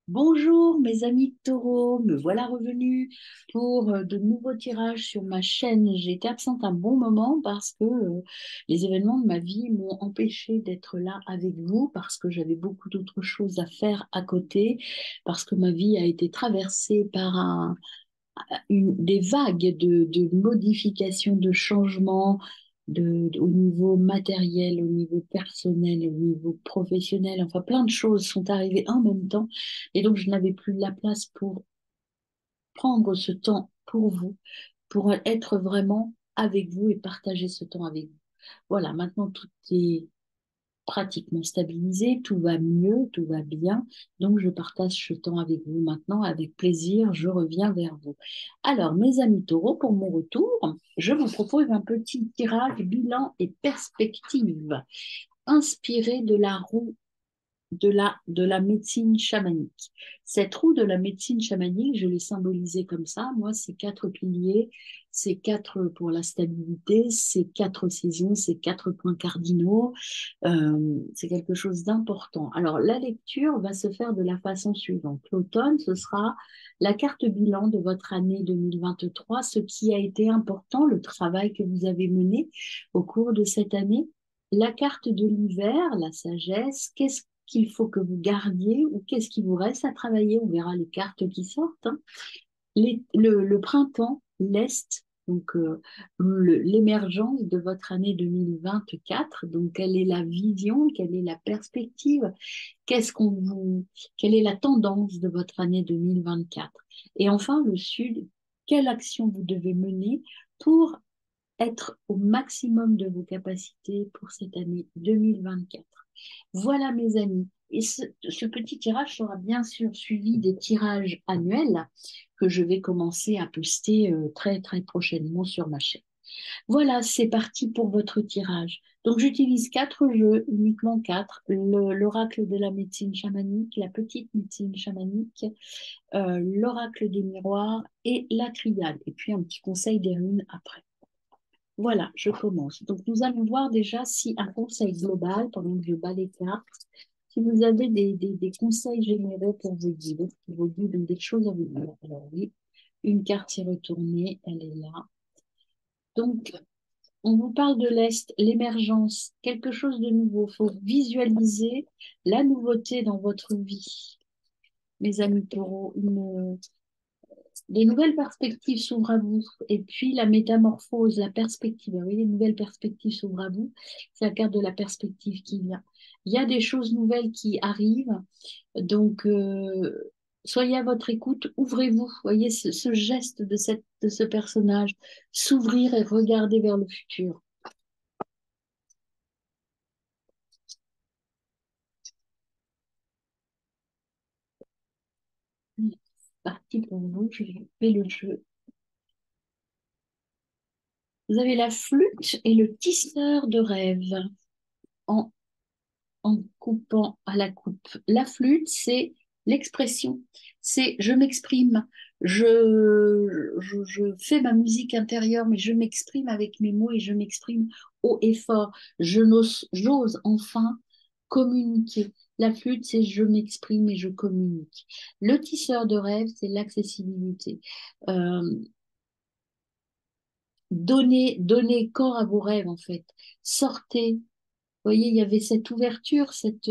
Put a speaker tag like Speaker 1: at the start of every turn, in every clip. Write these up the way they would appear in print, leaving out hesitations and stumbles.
Speaker 1: Bonjour mes amis taureaux, me voilà revenue pour de nouveaux tirages sur ma chaîne. J'ai été absente un bon moment parce que les événements de ma vie m'ont empêché d'être là avec vous, parce que j'avais beaucoup d'autres choses à faire à côté, parce que ma vie a été traversée par des vagues de modifications, de changements au niveau matériel, au niveau personnel, au niveau professionnel. Enfin, plein de choses sont arrivées en même temps. Et donc, je n'avais plus la place pour prendre ce temps pour vous, pour être vraiment avec vous et partager ce temps avec vous. Voilà, maintenant, tout est pratiquement stabilisé, tout va mieux, tout va bien. Donc, je partage ce temps avec vous maintenant, avec plaisir, je reviens vers vous. Alors, mes amis taureaux, pour mon retour, je vous propose un petit tirage bilan et perspective inspiré de la roue de la médecine chamanique. Cette roue de la médecine chamanique, je l'ai symbolisée comme ça. Moi, c'est quatre piliers, c'est quatre pour la stabilité, c'est quatre saisons, c'est quatre points cardinaux. C'est quelque chose d'important. Alors, la lecture va se faire de la façon suivante. L'automne, ce sera la carte bilan de votre année 2023, ce qui a été important, le travail que vous avez mené au cours de cette année. La carte de l'hiver, la sagesse, qu'est-ce qu'il faut que vous gardiez ou qu'est-ce qui vous reste à travailler? On verra les cartes qui sortent, hein. Le printemps, l'Est, donc l'émergence de votre année 2024. Donc, quelle est la vision, quelle est la perspective, qu'est-ce qu'on vous, quelle est la tendance de votre année 2024? Et enfin, le Sud, quelle action vous devez mener pour être au maximum de vos capacités pour cette année 2024. Voilà mes amis. Et ce petit tirage sera bien sûr suivi des tirages annuels que je vais commencer à poster très très prochainement sur ma chaîne. Voilà, c'est parti pour votre tirage. Donc j'utilise quatre jeux, uniquement quatre. L'oracle de la médecine chamanique, la petite médecine chamanique, l'oracle des miroirs et la triade. Et puis un petit conseil des runes après. Voilà, je commence. Donc, nous allons voir déjà si un conseil global, pendant que je bats les cartes, si vous avez des conseils généraux pour vos guides, qui vous guident des choses à vous dire. Alors oui, une carte est retournée, elle est là. Donc, on vous parle de l'Est, l'émergence, quelque chose de nouveau. Il faut visualiser la nouveauté dans votre vie. Mes amis taureaux, des nouvelles perspectives s'ouvrent à vous. Et puis la métamorphose, la perspective. Vous voyez, les nouvelles perspectives s'ouvrent à vous. C'est la carte de la perspective qui vient. Il y a des choses nouvelles qui arrivent. Donc, soyez à votre écoute. Ouvrez-vous. Voyez ce geste de ce personnage. S'ouvrir et regarder vers le futur. C'est parti pour vous. Je fais le jeu. Vous avez la flûte et le tisseur de rêve en en coupant à la coupe. La flûte, c'est l'expression, c'est je m'exprime, je fais ma musique intérieure, mais je m'exprime avec mes mots et je m'exprime haut et fort. J'ose enfin communiquer. La flûte, c'est je m'exprime et je communique. Le tisseur de rêve, c'est l'accessibilité. Euh, donnez corps à vos rêves, en fait. Sortez. Vous voyez, il y avait cette ouverture, cette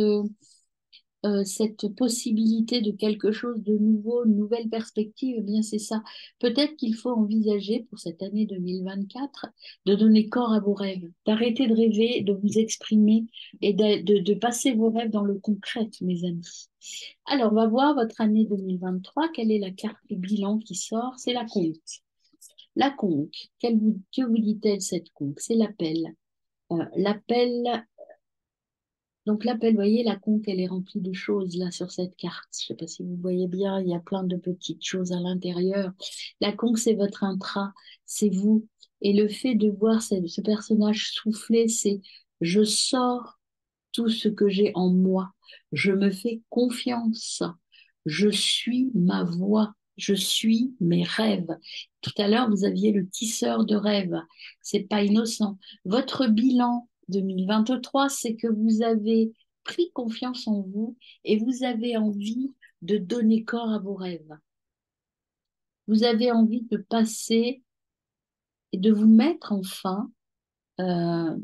Speaker 1: possibilité de quelque chose de nouveau, une nouvelle perspective, eh bien c'est ça. Peut-être qu'il faut envisager pour cette année 2024 de donner corps à vos rêves, d'arrêter de rêver, de vous exprimer et de passer vos rêves dans le concret, mes amis. Alors, on va voir votre année 2023. Quelle est la carte du bilan qui sort? C'est la conque. La conque, que vous dit-elle cette conque? C'est l'appel. L'appel, donc l'appel, vous voyez, la conque, elle est remplie de choses là sur cette carte. Je ne sais pas si vous voyez bien, il y a plein de petites choses à l'intérieur. La conque, c'est votre intra, c'est vous. Et le fait de voir ce personnage souffler, c'est je sors tout ce que j'ai en moi. Je me fais confiance. Je suis ma voix. Je suis mes rêves. Tout à l'heure, vous aviez le tisseur de rêves. C'est pas innocent. Votre bilan 2023, c'est que vous avez pris confiance en vous et vous avez envie de donner corps à vos rêves. Vous avez envie de passer et de vous mettre enfin euh,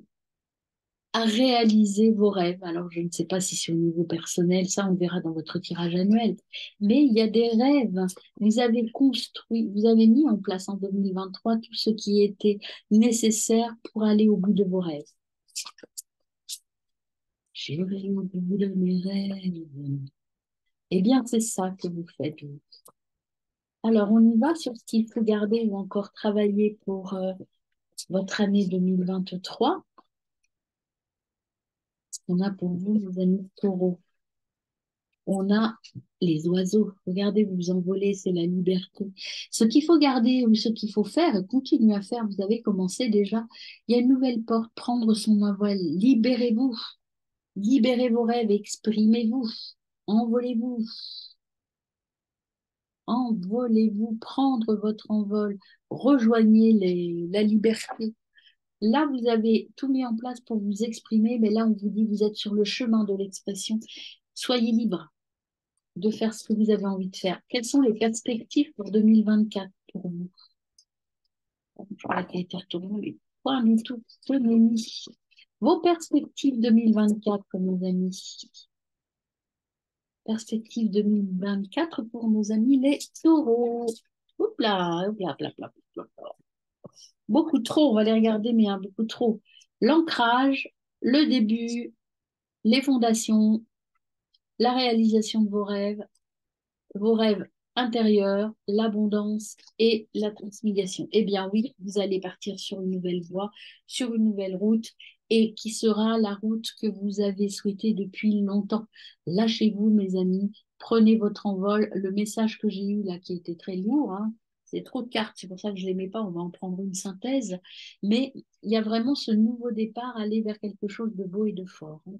Speaker 1: à réaliser vos rêves. Alors, je ne sais pas si c'est au niveau personnel, ça on verra dans votre tirage annuel, mais il y a des rêves. Vous avez construit, vous avez mis en place en 2023 tout ce qui était nécessaire pour aller au bout de vos rêves. J'irai au bout de mes rêves. Eh bien, c'est ça que vous faites. Alors, on y va sur ce qu'il faut garder ou encore travailler pour votre année 2023. On a pour vous, les amis taureaux. On a les oiseaux. Regardez, vous vous envolez, c'est la liberté. Ce qu'il faut garder ou ce qu'il faut faire et continuer à faire, vous avez commencé déjà. Il y a une nouvelle porte, prendre son envol. Libérez-vous. Libérez vos rêves, exprimez-vous. Envolez-vous. Envolez-vous, prendre votre envol. Rejoignez la liberté. Là, vous avez tout mis en place pour vous exprimer, mais là, on vous dit, vous êtes sur le chemin de l'expression. Soyez libre de faire ce que vous avez envie de faire. Quelles sont les perspectives pour 2024 pour vous? Je vois qui a été retournée, mais pas du tout. Vos perspectives 2024, mes amis. Perspectives 2024 pour nos amis les taureaux. Oups là, oups là, là, là, là, là. Beaucoup trop, on va les regarder, mais beaucoup trop. L'ancrage, le début, les fondations, la réalisation de vos rêves intérieurs, l'abondance et la transmigration. Eh bien oui, vous allez partir sur une nouvelle voie, sur une nouvelle route, et qui sera la route que vous avez souhaitée depuis longtemps. Lâchez-vous, mes amis, prenez votre envol. Le message que j'ai eu là, qui était très lourd, hein, c'est trop de cartes, c'est pour ça que je ne les mets pas, on va en prendre une synthèse, mais il y a vraiment ce nouveau départ, aller vers quelque chose de beau et de fort, hein.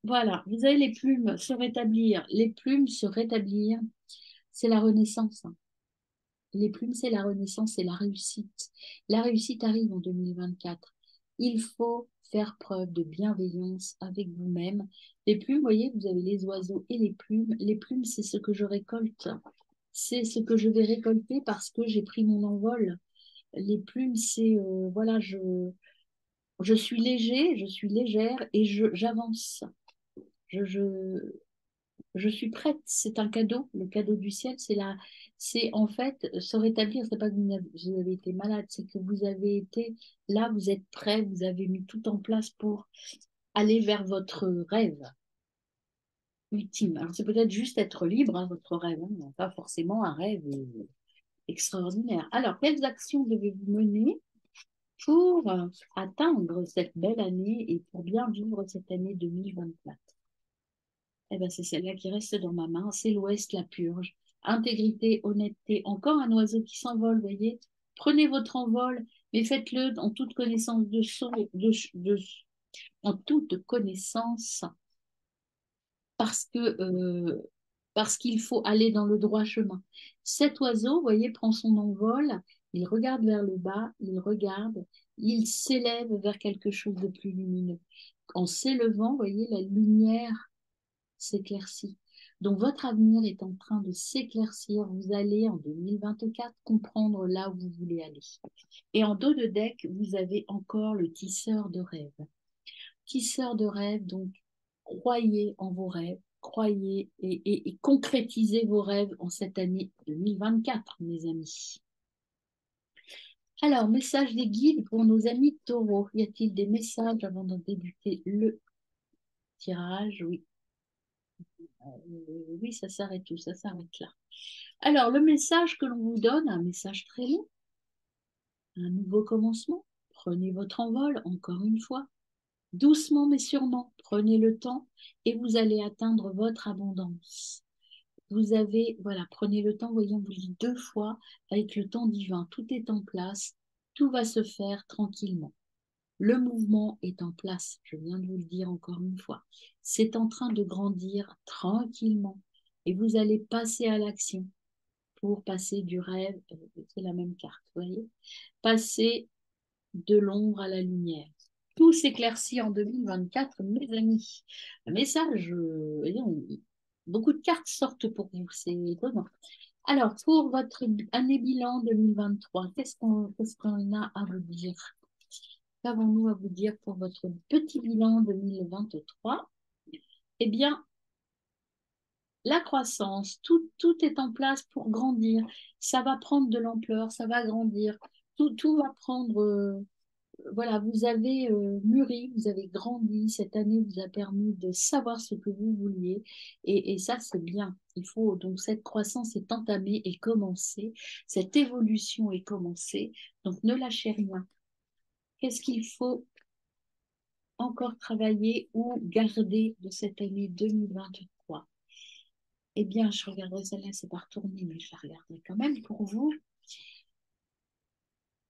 Speaker 1: Voilà, vous avez les plumes se rétablir. Les plumes se rétablir, c'est la renaissance, hein. Les plumes, c'est la renaissance, c'est la réussite. La réussite arrive en 2024. Il faut faire preuve de bienveillance avec vous-même. Les plumes, vous voyez, vous avez les oiseaux et les plumes. Les plumes, c'est ce que je récolte. C'est ce que je vais récolter parce que j'ai pris mon envol. Les plumes, c'est, voilà, je suis léger, je suis légère et j'avance. Je, je suis prête, c'est un cadeau. Le cadeau du ciel, c'est en fait se rétablir. C'est pas que vous avez été malade, c'est que vous avez été là, vous êtes prêt, vous avez mis tout en place pour aller vers votre rêve ultime. Alors c'est peut-être juste être libre, hein, votre rêve, hein, pas forcément un rêve extraordinaire. Alors, quelles actions devez-vous mener pour atteindre cette belle année et pour bien vivre cette année 2024? Eh ben, c'est celle-là qui reste dans ma main. C'est l'Ouest, la purge. Intégrité, honnêteté. Encore un oiseau qui s'envole, voyez. Prenez votre envol, mais faites-le en toute connaissance de son, en toute connaissance, parce que parce qu'il faut aller dans le droit chemin. Cet oiseau, vous voyez, prend son envol, il regarde vers le bas, il regarde, il s'élève vers quelque chose de plus lumineux. En s'élevant, vous voyez, la lumière s'éclaircit. Donc votre avenir est en train de s'éclaircir. Vous allez en 2024 comprendre là où vous voulez aller. Et en dos de deck, vous avez encore le tisseur de rêves. Tisseur de rêves, donc croyez en vos rêves, croyez et concrétisez vos rêves en cette année 2024, mes amis. Alors, message des guides pour nos amis taureaux. Y a-t-il des messages avant de débuter le tirage? Oui. Oui, ça s'arrête tout, ça s'arrête là. Alors, le message que l'on vous donne, un message très long, un nouveau commencement. Prenez votre envol, encore une fois, doucement mais sûrement. Prenez le temps et vous allez atteindre votre abondance. Vous avez, voilà, prenez le temps, voyons, vous le dites deux fois, avec le temps divin, tout est en place, tout va se faire tranquillement. Le mouvement est en place, je viens de vous le dire encore une fois. C'est en train de grandir tranquillement et vous allez passer à l'action pour passer du rêve, c'est la même carte, vous voyez, passer de l'ombre à la lumière. Tout s'éclaircit en 2024, mes amis. Un message, voyons, Beaucoup de cartes sortent pour vous, c'est étonnant. Alors, pour votre année bilan 2023, qu'est-ce qu'on a à vous dire? Qu'avons-nous à vous dire pour votre petit bilan 2023? Eh bien, la croissance, tout est en place pour grandir. Ça va prendre de l'ampleur, ça va grandir. Tout va prendre. Voilà, vous avez mûri, vous avez grandi. Cette année vous a permis de savoir ce que vous vouliez. Et ça, c'est bien. Il faut donc cette croissance est entamée et commencée. Cette évolution est commencée. Donc ne lâchez rien. Qu'est-ce qu'il faut encore travailler ou garder de cette année 2023? Eh bien, je regarderai celle-là, c'est pas retourné, mais je la regarderai quand même pour vous.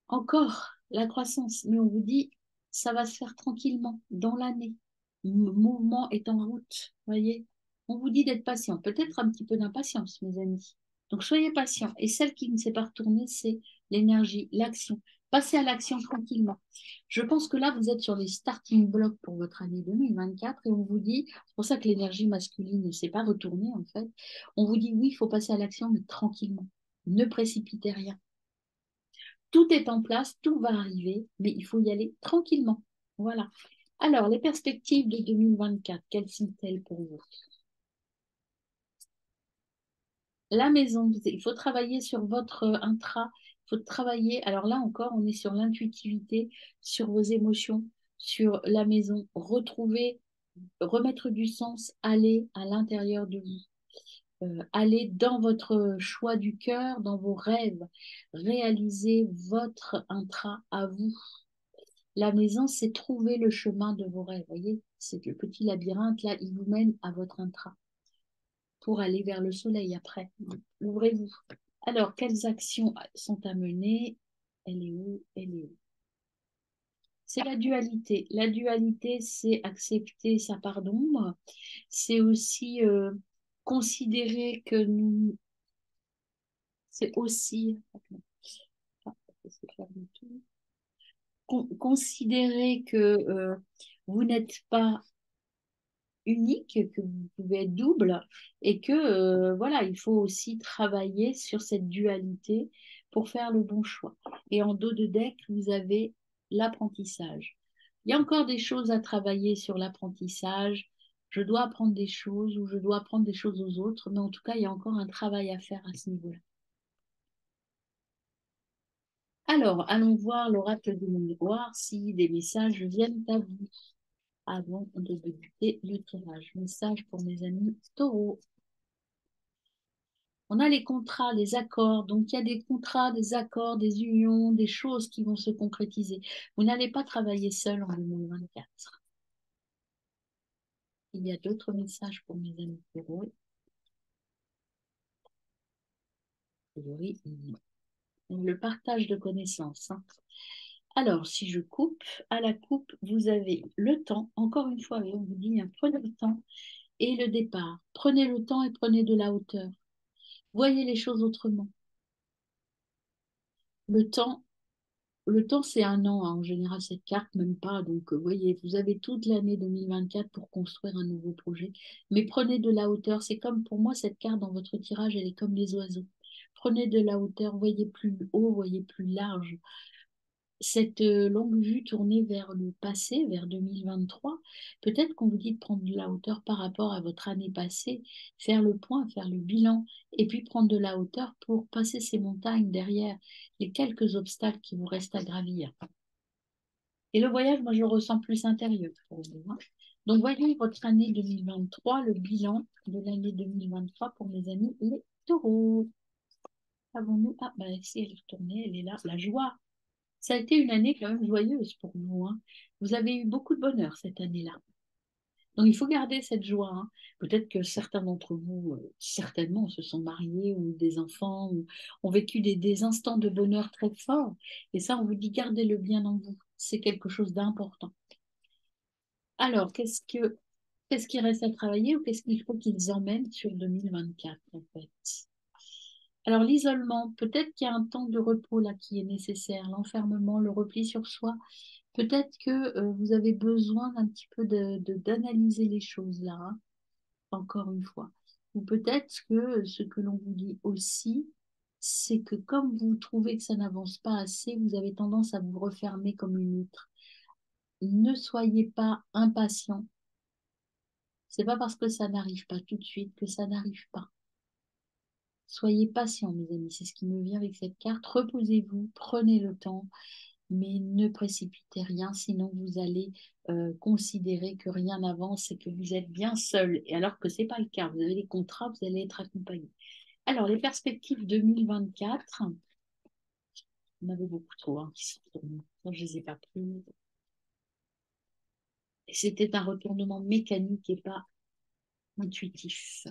Speaker 1: Encore la croissance, mais on vous dit, ça va se faire tranquillement dans l'année. Le mouvement est en route, voyez. On vous dit d'être patient, peut-être un petit peu d'impatience, mes amis. Donc soyez patients. Et celle qui ne s'est pas retournée, c'est l'énergie, l'action. Passez à l'action tranquillement. Je pense que là, vous êtes sur les starting blocks pour votre année 2024 et on vous dit, c'est pour ça que l'énergie masculine ne s'est pas retournée en fait. On vous dit oui, il faut passer à l'action, mais tranquillement. Ne précipitez rien. Tout est en place, tout va arriver, mais il faut y aller tranquillement. Voilà. Alors, les perspectives de 2024, quelles sont-elles pour vous? La maison, il faut travailler sur votre intra, il faut travailler. Alors là encore, on est sur l'intuitivité, sur vos émotions, sur la maison. Retrouver, remettre du sens, aller à l'intérieur de vous. Aller dans votre choix du cœur, dans vos rêves, réaliser votre intra à vous. La maison, c'est trouver le chemin de vos rêves. Vous voyez, c'est le petit labyrinthe, là, il vous mène à votre intra pour aller vers le soleil après. Ouvrez-vous. Alors, quelles actions sont à mener? Elle est où? Elle est où? C'est la dualité. La dualité, c'est accepter sa part d'ombre. C'est aussi considérer que nous... C'est aussi... Ah, c'est fermé tout. Considérer que vous n'êtes pas unique, que vous pouvez être double et que voilà, il faut aussi travailler sur cette dualité pour faire le bon choix. Et en dos de deck, vous avez l'apprentissage. Il y a encore des choses à travailler sur l'apprentissage. Je dois apprendre des choses ou je dois apprendre des choses aux autres, mais en tout cas, il y a encore un travail à faire à ce niveau-là. Alors, allons voir l'oracle du miroir si des messages viennent à vous avant de débuter le tirage. Message pour mes amis taureaux. On a les contrats, les accords. Donc, il y a des contrats, des accords, des unions, des choses qui vont se concrétiser. Vous n'allez pas travailler seul en 2024. Il y a d'autres messages pour mes amis taureaux. A priori, non. Le partage de connaissances. Hein. Alors, si je coupe, à la coupe, vous avez le temps. Encore une fois, on vous dit, hein, prenez le temps et le départ. Prenez le temps et prenez de la hauteur. Voyez les choses autrement. Le temps, le temps c'est un an, hein, en général, cette carte, même pas. Donc, vous voyez, vous avez toute l'année 2024 pour construire un nouveau projet. Mais prenez de la hauteur. C'est comme pour moi, cette carte dans votre tirage, elle est comme les oiseaux. Prenez de la hauteur, voyez plus haut, voyez plus large. Cette longue vue tournée vers le passé, vers 2023, peut-être qu'on vous dit de prendre de la hauteur par rapport à votre année passée, faire le point, faire le bilan, et puis prendre de la hauteur pour passer ces montagnes derrière les quelques obstacles qui vous restent à gravir. Et le voyage, moi, je le ressens plus intérieur pour vous. Hein. Donc, voyons votre année 2023, le bilan de l'année 2023 pour mes amis les taureaux. Avons-nous... Ah, bah, si elle est retournée, elle est là. La joie. Ça a été une année quand même joyeuse pour vous. Hein. Vous avez eu beaucoup de bonheur cette année-là. Donc il faut garder cette joie. Hein. Peut-être que certains d'entre vous, certainement, se sont mariés ou des enfants ou ont vécu des instants de bonheur très forts. Et ça, on vous dit gardez-le bien en vous. C'est quelque chose d'important. Alors, qu'est-ce qui reste à travailler ou qu'est-ce qu'il faut qu'ils emmènent sur 2024 en fait? Alors l'isolement, peut-être qu'il y a un temps de repos là qui est nécessaire, l'enfermement, le repli sur soi. Peut-être que vous avez besoin d'un petit peu d'analyser les choses là, hein, encore une fois. Ou peut-être que ce que l'on vous dit aussi, c'est que comme vous trouvez que ça n'avance pas assez, vous avez tendance à vous refermer comme une huître. Ne soyez pas impatient. C'est pas parce que ça n'arrive pas tout de suite que ça n'arrive pas. Soyez patient, mes amis, c'est ce qui me vient avec cette carte. Reposez-vous, prenez le temps, mais ne précipitez rien, sinon vous allez considérer que rien n'avance et que vous êtes bien seul. Et alors que ce n'est pas le cas, vous avez des contrats, vous allez être accompagné. Alors, les perspectives 2024, on avait beaucoup trop qui sont tournés. Je ne les ai pas prises. Et c'était un retournement mécanique et pas intuitif.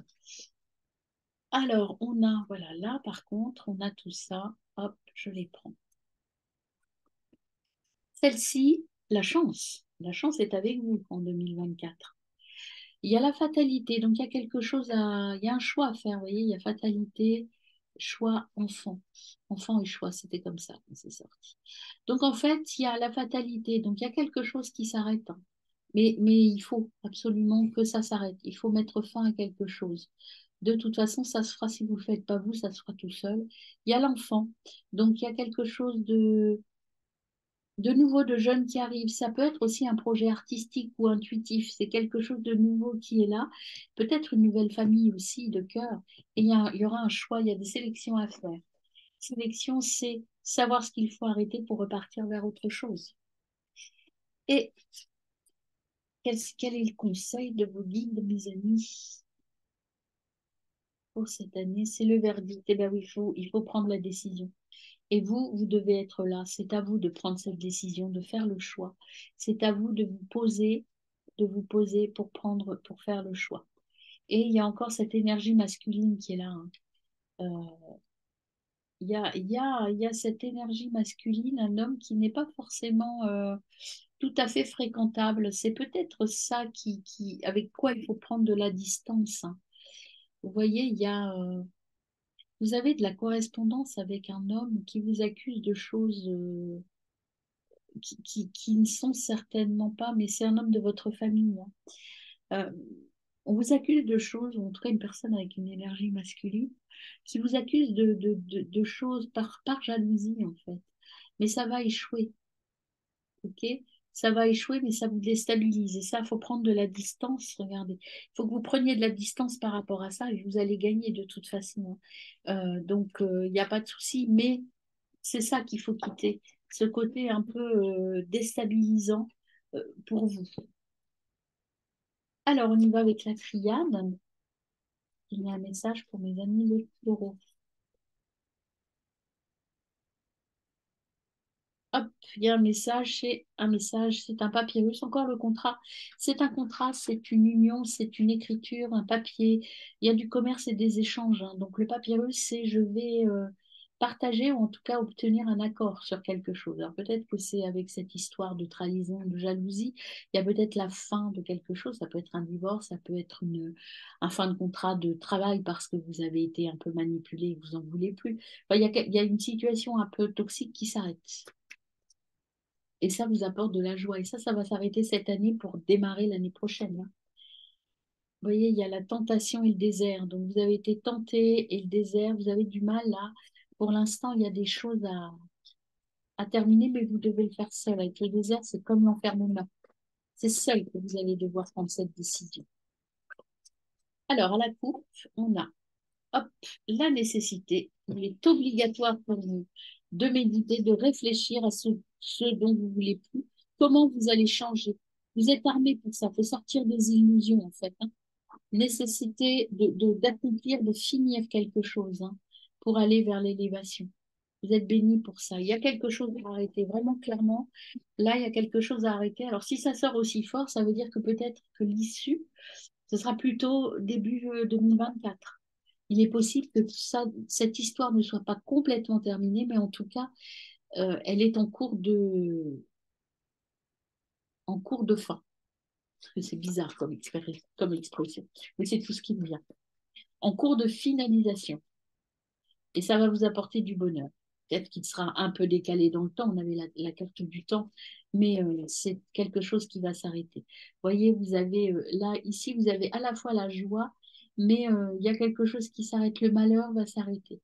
Speaker 1: Alors, on a, voilà, là par contre, on a tout ça. Hop, je les prends. Celle-ci, la chance. La chance est avec vous en 2024. Il y a la fatalité, donc il y a quelque chose à... Il y a un choix à faire, vous voyez, il y a fatalité, choix, enfant. Enfant et choix, c'était comme ça quand c'est sorti. Donc en fait, il y a la fatalité, donc il y a quelque chose qui s'arrête, hein. Mais il faut absolument que ça s'arrête. Il faut mettre fin à quelque chose. De toute façon, ça se fera si vous ne le faites pas vous, ça se fera tout seul. Il y a l'enfant, donc il y a quelque chose de nouveau, de jeunes qui arrivent. Ça peut être aussi un projet artistique ou intuitif. C'est quelque chose de nouveau qui est là. Peut-être une nouvelle famille aussi de cœur. Et il y aura un choix, il y a des sélections à faire. Sélection, c'est savoir ce qu'il faut arrêter pour repartir vers autre chose. Et quel est le conseil de vos guides, mes amis, pour cette année? C'est le verdict. Eh bien oui, il faut prendre la décision. Et vous devez être là. C'est à vous de prendre cette décision, de faire le choix. C'est à vous de vous poser pour prendre, pour faire le choix. Et il y a encore cette énergie masculine qui est là, hein. Il y a cette énergie masculine, un homme qui n'est pas forcément tout à fait fréquentable. C'est peut-être ça avec quoi il faut prendre de la distance, hein. Vous voyez, vous avez de la correspondance avec un homme qui vous accuse de choses qui ne sont certainement pas, mais c'est un homme de votre famille, hein. Euh, on vous accuse de choses, ou en tout cas une personne avec une énergie masculine, qui vous accuse de choses par jalousie, en fait. Mais ça va échouer, ok? Ça va échouer, mais ça vous déstabilise. Et ça, il faut prendre de la distance, regardez. Il faut que vous preniez de la distance par rapport à ça et vous allez gagner de toute façon, hein. Donc, il n'y a pas de souci, mais c'est ça qu'il faut quitter, ce côté un peu déstabilisant pour vous. Alors, on y va avec la triade. Il y a un message pour mes amis les taureaux. Hop, il y a un message, c'est un papyrus, encore le contrat. C'est un contrat, c'est une union, c'est une écriture, un papier. Il y a du commerce et des échanges, hein. Donc le papyrus, c'est je vais partager ou en tout cas obtenir un accord sur quelque chose. Alors peut-être que c'est avec cette histoire de trahison, de jalousie, il y a peut-être la fin de quelque chose. Ça peut être un divorce, ça peut être un fin de contrat de travail parce que vous avez été un peu manipulé et que vous n'en voulez plus. Enfin, il y a une situation un peu toxique qui s'arrête. Et ça vous apporte de la joie. Et ça va s'arrêter cette année pour démarrer l'année prochaine, hein. Vous voyez, il y a la tentation et le désert. Donc, vous avez été tenté et le désert, vous avez du mal là. Pour l'instant, il y a des choses à terminer, mais vous devez le faire seul. Avec le désert, c'est comme l'enfermement. C'est seul que vous allez devoir prendre cette décision. Alors, à la coupe, on a hop, la nécessité. Il est obligatoire pour vous de méditer, de réfléchir à ce dont vous voulez plus, comment vous allez changer. Vous êtes armé pour ça. Il faut sortir des illusions, en fait, hein. Nécessité d'accomplir, de finir quelque chose, hein, pour aller vers l'élévation. Vous êtes béni pour ça. Il y a quelque chose à arrêter, vraiment clairement. Là, il y a quelque chose à arrêter. Alors, si ça sort aussi fort, ça veut dire que peut-être que l'issue, ce sera plutôt début 2024. Il est possible que cette histoire ne soit pas complètement terminée, mais en tout cas, elle est en cours de fin. Parce que c'est bizarre comme expression, mais c'est tout ce qui me vient. En cours de finalisation. Et ça va vous apporter du bonheur. Peut-être qu'il sera un peu décalé dans le temps, on avait la carte du temps, mais c'est quelque chose qui va s'arrêter. Vous voyez, vous avez là, ici, vous avez à la fois la joie mais il y a quelque chose qui s'arrête. Le malheur va s'arrêter.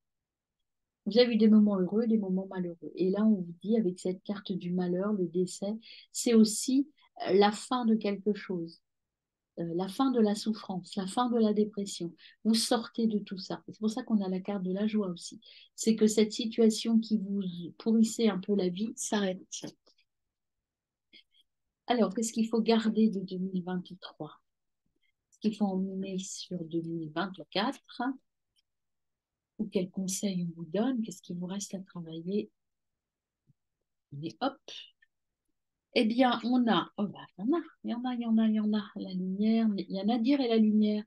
Speaker 1: Vous avez eu des moments heureux, des moments malheureux. Et là, on vous dit, avec cette carte du malheur, le décès, c'est aussi la fin de quelque chose, la fin de la souffrance, la fin de la dépression. Vous sortez de tout ça. C'est pour ça qu'on a la carte de la joie aussi. C'est que cette situation qui vous pourrissait un peu la vie s'arrête. Alors, qu'est-ce qu'il faut garder de 2023? Est-ce qu'il faut emmener sur 2024? Ou quels conseils on vous donne? Qu'est-ce qu'il vous reste à travailler? Et hop, eh bien, on a, oh bah, il y en a, la lumière, mais il y a Nadir et la lumière.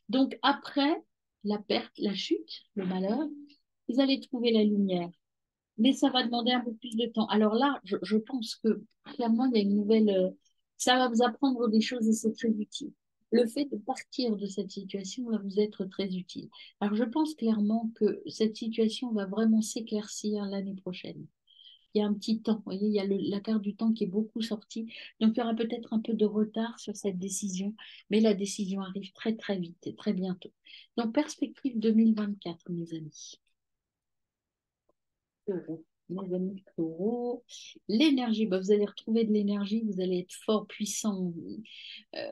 Speaker 1: Donc, après la perte, la chute, le malheur, vous allez trouver la lumière. Mais ça va demander un peu plus de temps. Alors là, je pense que clairement, il y a une nouvelle. Ça va vous apprendre des choses et c'est très utile. Le fait de partir de cette situation va vous être très utile. Alors, je pense clairement que cette situation va vraiment s'éclaircir l'année prochaine. Il y a un petit temps, vous voyez, il y a la carte du temps qui est beaucoup sortie. Donc, il y aura peut-être un peu de retard sur cette décision, mais la décision arrive très, très vite et très bientôt. Donc, perspective 2024, mes amis. Taureau. Mes amis taureaux. L'énergie, bah, vous allez retrouver de l'énergie, vous allez être fort, puissant,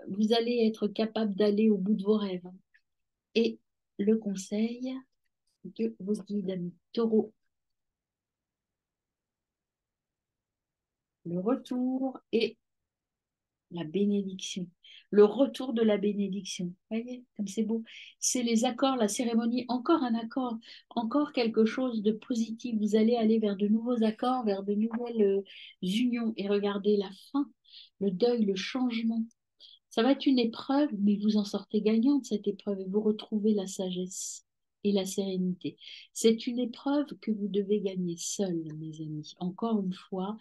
Speaker 1: vous allez être capable d'aller au bout de vos rêves. Et le conseil de vos guides amis taureau, le retour et la bénédiction. Le retour de la bénédiction. Vous voyez, comme c'est beau. C'est les accords, la cérémonie, encore un accord, encore quelque chose de positif. Vous allez aller vers de nouveaux accords, vers de nouvelles unions. Et regardez la fin, le deuil, le changement. Ça va être une épreuve, mais vous en sortez gagnant de cette épreuve et vous retrouvez la sagesse et la sérénité. C'est une épreuve que vous devez gagner seul, mes amis, encore une fois,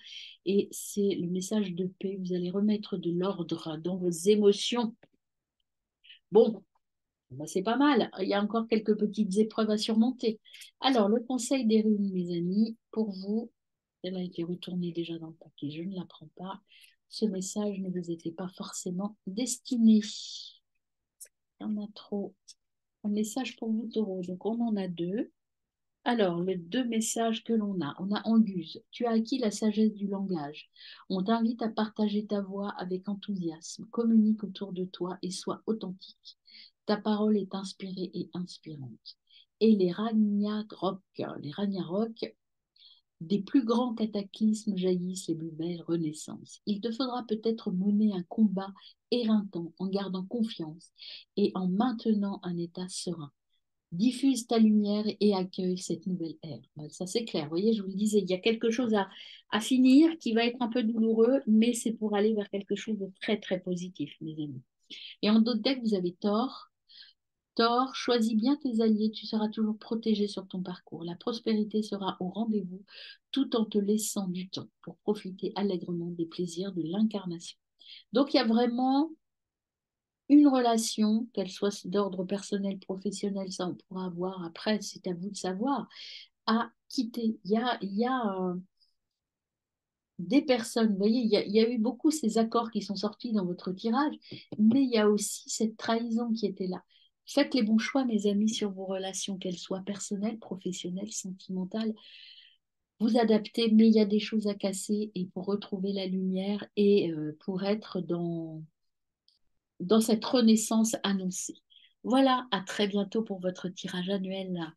Speaker 1: et c'est le message de paix. Vous allez remettre de l'ordre dans vos émotions. Bon, ben, c'est pas mal. Il y a encore quelques petites épreuves à surmonter. Alors, le conseil des runes, mes amis, pour vous, elle a été retournée déjà dans le paquet, je ne la prends pas. Ce message ne vous était pas forcément destiné. Il y en a trop. Un message pour vous, taureau. Donc, on en a deux. Alors, les deux messages que l'on a. On a Angus. Tu as acquis la sagesse du langage. On t'invite à partager ta voix avec enthousiasme. Communique autour de toi et sois authentique. Ta parole est inspirée et inspirante. Et les Ragnarok, des plus grands cataclysmes jaillissent les plus belles renaissances. Il te faudra peut-être mener un combat éreintant en gardant confiance et en maintenant un état serein. Diffuse ta lumière et accueille cette nouvelle ère. Ben, ça, c'est clair. Vous voyez, je vous le disais, il y a quelque chose à finir qui va être un peu douloureux, mais c'est pour aller vers quelque chose de très, très positif, mes amis. Et en d'autres decks, vous avez tort. Thor, choisis bien tes alliés, tu seras toujours protégé sur ton parcours. La prospérité sera au rendez-vous tout en te laissant du temps pour profiter allègrement des plaisirs de l'incarnation. Donc il y a vraiment une relation, qu'elle soit d'ordre personnel, professionnel, ça on pourra voir après, c'est à vous de savoir, à quitter. Il y a des personnes, vous voyez, il y a eu beaucoup ces accords qui sont sortis dans votre tirage, mais il y a aussi cette trahison qui était là. Faites les bons choix, mes amis, sur vos relations, qu'elles soient personnelles, professionnelles, sentimentales. Vous adaptez, mais il y a des choses à casser et pour retrouver la lumière et pour être dans cette renaissance annoncée. Voilà, à très bientôt pour votre tirage annuel.